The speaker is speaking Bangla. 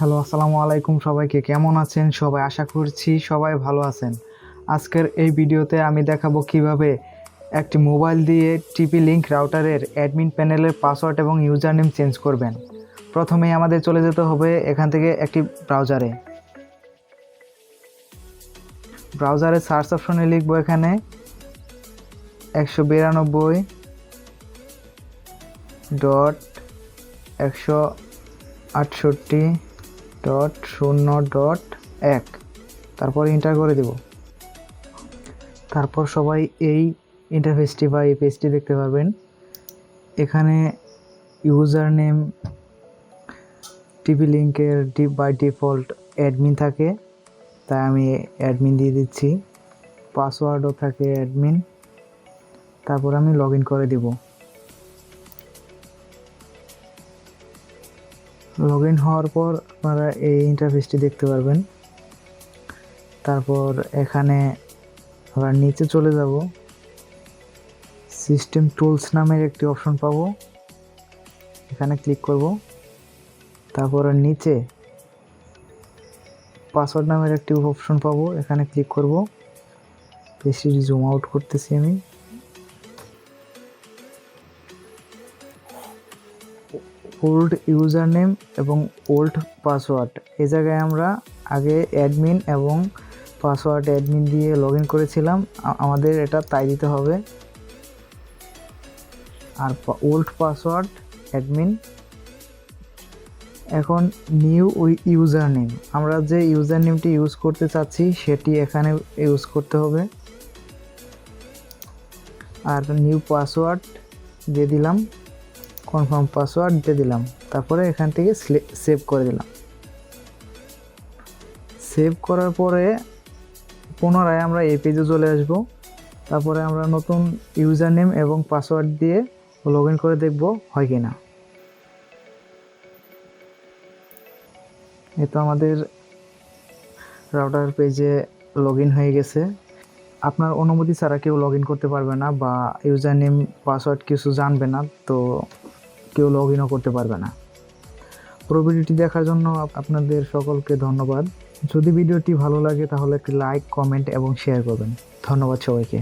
হ্যালো, আসসালামু আলাইকুম। সবাইকে কেমন আছেন সবাই? আশা করছি সবাই ভালো আছেন। আজকের এই ভিডিওতে আমি দেখাবো কিভাবে একটি মোবাইল দিয়ে টিপি লিঙ্ক রাউটারের অ্যাডমিন প্যানেলের পাসওয়ার্ড এবং ইউজার নেম চেঞ্জ করবেন। প্রথমেই আমাদের চলে যেতে হবে এখান থেকে একটি ব্রাউজারে সার্চ অপশনে লিখবো এখানে 192.168.0.1 তারপর এন্টার করে দেব। তারপর সবাই এই ইন্টারফেসটি বা এই পেজটি দেখতে পাবেন। এখানে ইউজার নেম টিপি লিঙ্কের বাই ডিফল্ট অ্যাডমিন থাকে, তাই আমি অ্যাডমিন দিয়ে দিচ্ছি। পাসওয়ার্ডও থাকে অ্যাডমিন। তারপর আমি লগ ইন করে দিব। লগ ইন হওয়ার পর আপনারা এই ইন্টারফেসটি দেখতে পারবেন। তারপর এখানে আমরা নিচে চলে যাব, সিস্টেম টুলস নামের একটি অপশন পাবো, এখানে ক্লিক করব। তারপর নিচে পাসওয়ার্ড নামের একটি অপশন পাবো, এখানে ক্লিক করব। বেশি জুম আউট করতেছি আমি। ওল্ড ইউজার নেম এবং ওল্ড পাসওয়ার্ড, এই জায়গায় আমরা আগে অ্যাডমিন এবং পাসওয়ার্ড অ্যাডমিন দিয়ে লগ ইন করেছিলাম, আমাদের এটা তাই দিতে হবে। আর ওল্ড পাসওয়ার্ড অ্যাডমিন। এখন নিউ ইউজার নেম, আমরা যে ইউজার নেমটি ইউজ করতে চাচ্ছি সেটি এখানে ইউজ করতে হবে। আর নিউ পাসওয়ার্ড দিয়ে দিলাম, কনফার্ম পাসওয়ার্ড দিয়ে দিলাম। তারপরে এখান থেকে সেভ করে দিলাম। সেভ করার পরে পুনরায় আমরা এই পেজে চলে আসব। তারপরে আমরা নতুন ইউজার নেম এবং পাসওয়ার্ড দিয়ে লগ ইন করে দেখব হয় কি না। এই তো আমাদের রাউটার পেজে লগ ইন হয়ে গেছে। আপনার অনুমতি ছাড়া কেউ লগ ইন করতে পারবে না, বা ইউজার নেম পাসওয়ার্ড কিছু জানবে না, তো কেউ লগ ইনও করতে পারবে না। পুরো ভিডিওটি দেখার জন্য আপনাদের সকলকে ধন্যবাদ। যদি ভিডিওটি ভালো লাগে তাহলে একটি লাইক, কমেন্ট এবং শেয়ার করবেন। ধন্যবাদ সবাইকে।